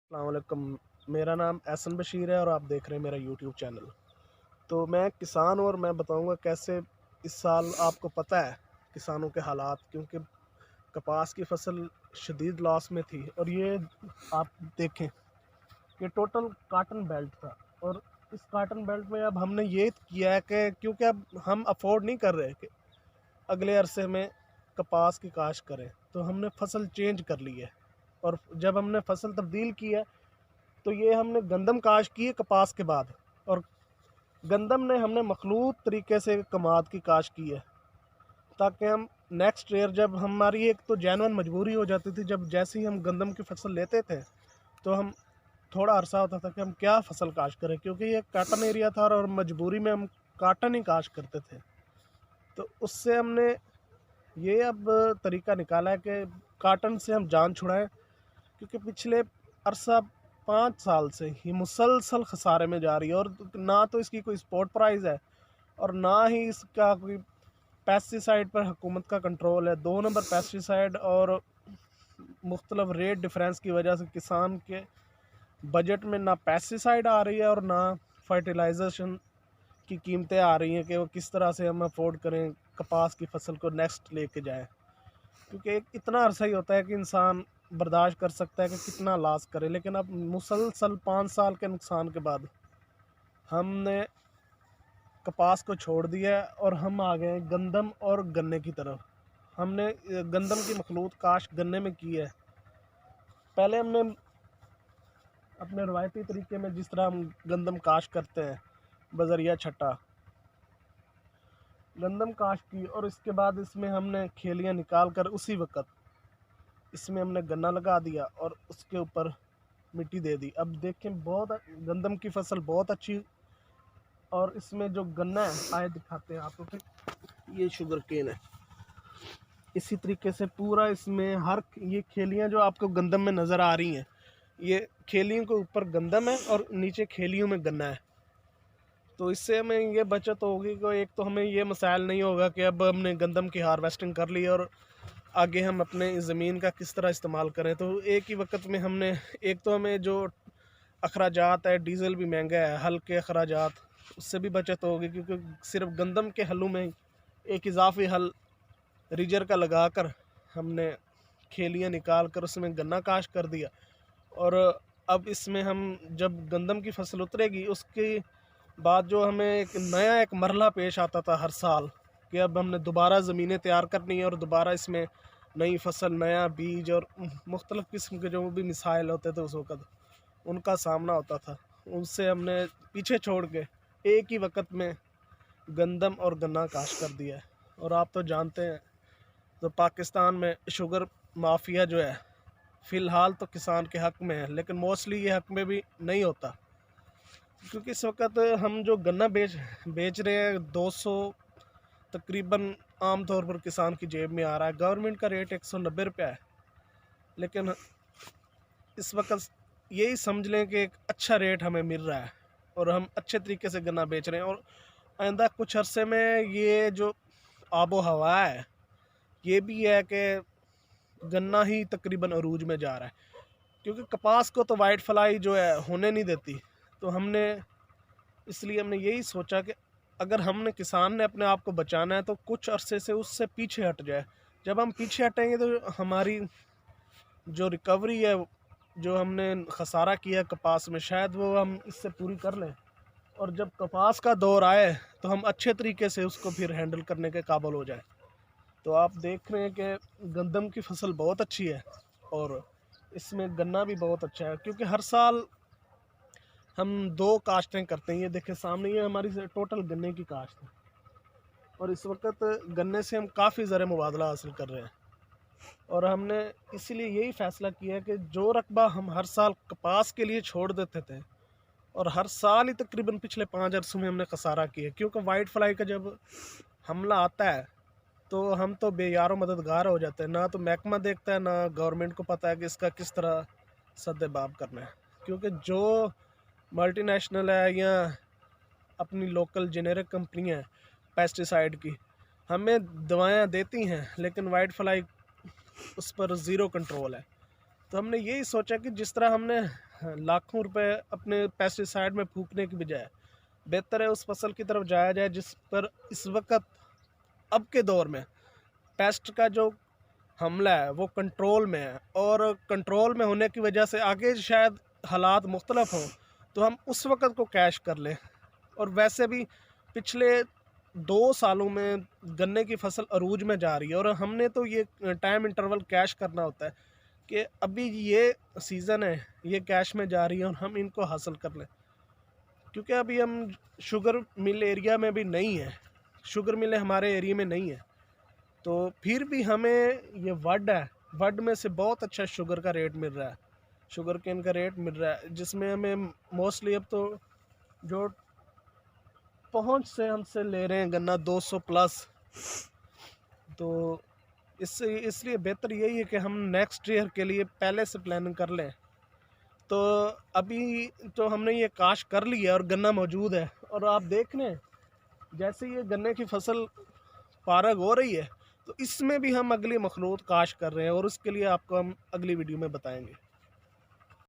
अस्सलाम वालेकुम। मेरा नाम एहसन बशीर है और आप देख रहे हैं मेरा यूट्यूब चैनल। तो मैं किसान और मैं बताऊंगा कैसे इस साल आपको पता है किसानों के हालात, क्योंकि कपास की फसल शदीद लॉस में थी। और ये आप देखें कि टोटल काटन बेल्ट था। और इस काटन बेल्ट में अब हमने ये किया है कि क्योंकि अब हम अफोर्ड नहीं कर रहे कि अगले अरसे में कपास की काश्त करें, तो हमने फसल चेंज कर ली है। और जब हमने फसल तब्दील की है तो ये हमने गंदम काश्त की है कपास के बाद। और गंदम ने हमने मखलूत तरीके से कमाद की काश्त की है, ताकि हम नेक्स्ट ईयर, जब हमारी एक तो जैनवन मजबूरी हो जाती थी, जब जैसे ही हम गंदम की फसल लेते थे तो हम थोड़ा अरसा होता था कि हम क्या फसल काश्त करें, क्योंकि ये काटन एरिया था और मजबूरी में हम काटन ही काश्त करते थे। तो उससे हमने ये अब तरीका निकाला है कि काटन से हम जान छुड़ाएं, क्योंकि पिछले अरसा 5 साल से ही मुसलसल खसारे में जा रही है। और ना तो इसकी कोई स्पॉट प्राइस है और ना ही इसका कोई पेस्टिसाइड पर हुकूमत का कंट्रोल है। 2 नंबर पेस्टिसाइड और मुख्तलिफ रेट डिफरेंस की वजह से किसान के बजट में ना पेस्टिसाइड आ रही है और ना फर्टिलाइजेशन की कीमतें आ रही हैं कि वो किस तरह से हम अफोर्ड करें कपास की फसल को नेक्स्ट लेके जाएं। क्योंकि एक इतना अरसा ही होता है कि इंसान बर्दाश्त कर सकता है कि कितना लॉस करे, लेकिन अब मुसलसल 5 साल के नुकसान के बाद हमने कपास को छोड़ दिया है और हम आ गए गंदम और गन्ने की तरफ। हमने गंदम की मखलूत काश्त गन्ने में की है। पहले हमने अपने रवायती तरीके में जिस तरह हम गंदम काश्त करते हैं, बजरिया छट्टा गंदम काश्त की, और इसके बाद इसमें हमने खेलियाँ निकाल कर उसी वक्त इसमें हमने गन्ना लगा दिया और उसके ऊपर मिट्टी दे दी। अब देखें, बहुत गंदम की फसल बहुत अच्छी। और इसमें जो गन्ना है, आए दिखाते हैं आपको कि ये शुगर केन है। इसी तरीके से पूरा इसमें हर ये खेलियाँ जो आपको गंदम में नज़र आ रही हैं, ये खेलियों के ऊपर गंदम है और नीचे खेलियों में गन्ना है। तो इससे हमें ये बचत होगी कि एक तो हमें ये मसाइल नहीं होगा कि अब हमने गंदम की हार्वेस्टिंग कर ली और आगे हम अपने ज़मीन का किस तरह इस्तेमाल करें। तो एक ही वक्त में हमने, एक तो हमें जो अखराजात है, डीज़ल भी महंगा है, हल के अखराजात, उससे भी बचत होगी, क्योंकि सिर्फ गंदम के हलों में एक इजाफी हल रीजर का लगा कर हमने खेलियाँ निकाल कर उसमें गन्ना काश्त कर दिया। और अब इसमें हम जब गंदम की फसल उतरेगी उसके बाद जो हमें एक मरला पेश आता था हर साल कि अब हमने दोबारा ज़मीनें तैयार करनी है और दोबारा इसमें नई फसल, नया बीज और मुख्तलिफ़ किस्म के जो भी मिसाइल होते थे उस वक़्त, उनका सामना होता था। उनसे हमने पीछे छोड़ के एक ही वक्त में गंदम और गन्ना काश्त कर दिया है। और आप तो जानते हैं, तो पाकिस्तान में शुगर माफिया जो है फ़िलहाल तो किसान के हक़ में है, लेकिन मोस्टली ये हक़ में भी नहीं होता, क्योंकि इस वक्त हम जो गन्ना बेच रहे हैं 200 तकरीबन आम तौर पर किसान की जेब में आ रहा है। गवर्नमेंट का रेट 190 रुपया है, लेकिन इस वक्त यही समझ लें कि एक अच्छा रेट हमें मिल रहा है और हम अच्छे तरीके से गन्ना बेच रहे हैं। और आइंदा कुछ अरसे में ये जो आबो हवा है, ये भी है कि गन्ना ही तकरीबन अरूज में जा रहा है, क्योंकि कपास को तो वाइट फ्लाई जो है होने नहीं देती। तो इसलिए हमने यही सोचा कि अगर हमने किसान ने अपने आप को बचाना है तो कुछ अरसे से उससे पीछे हट जाए। जब हम पीछे हटेंगे तो हमारी जो रिकवरी है, जो हमने खसारा किया कपास में, शायद वो हम इससे पूरी कर लें। और जब कपास का दौर आए तो हम अच्छे तरीके से उसको फिर हैंडल करने के काबिल हो जाए। तो आप देख रहे हैं कि गंदम की फसल बहुत अच्छी है और इसमें गन्ना भी बहुत अच्छा है, क्योंकि हर साल हम 2 काश्तें करते हैं। ये देखें सामने, ये हमारी टोटल गन्ने की काश्त है और इस वक्त गन्ने से हम काफ़ी ज़र मुबादला हासिल कर रहे हैं। और हमने इसीलिए यही फ़ैसला किया कि जो रकबा हम हर साल कपास के लिए छोड़ देते थे, और हर साल ही तकरीबन पिछले 5 अरसों में हमने खसारा किया, क्योंकि वाइट फ्लाई का जब हमला आता है तो हम तो बेयारो मददगार हो जाते हैं। ना तो महकमा देखता है, ना गवर्नमेंट को पता है कि इसका किस तरह सद्देबाब करना है। क्योंकि जो मल्टीनेशनल है या अपनी लोकल जेनेरिक कंपनियां हैं पेस्टिसाइड की, हमें दवाएं देती हैं, लेकिन वाइट फ्लाई उस पर ज़ीरो कंट्रोल है। तो हमने यही सोचा कि जिस तरह हमने लाखों रुपए अपने पेस्टिसाइड में फूकने की बजाय बेहतर है उस फसल की तरफ जाया जाए जिस पर इस वक्त अब के दौर में पेस्ट का जो हमला है वो कंट्रोल में है, और कंट्रोल में होने की वजह से आगे शायद हालात मुख्तलफ हों तो हम उस वक़्त को कैश कर लें। और वैसे भी पिछले 2 सालों में गन्ने की फसल अरूज में जा रही है, और हमने तो ये टाइम इंटरवल कैश करना होता है कि अभी ये सीज़न है, ये कैश में जा रही है और हम इनको हासिल कर लें। क्योंकि अभी हम शुगर मिल एरिया में भी नहीं है, शुगर मिलें हमारे एरिया में नहीं है, तो फिर भी हमें ये वड है, वड में से बहुत अच्छा शुगर का रेट मिल रहा है, शुगर केन का रेट मिल रहा है, जिसमें हमें मोस्टली अब तो जो पहुंच से हमसे ले रहे हैं गन्ना 200 प्लस। तो इससे इसलिए बेहतर यही है कि हम नेक्स्ट ईयर के लिए पहले से प्लानिंग कर लें। तो अभी तो हमने ये काश कर लिया और गन्ना मौजूद है, और आप देख लें जैसे ये गन्ने की फसल पारग हो रही है तो इसमें भी हम अगली मखलूत काश कर रहे हैं, और उसके लिए आपको हम अगली वीडियो में बताएंगे।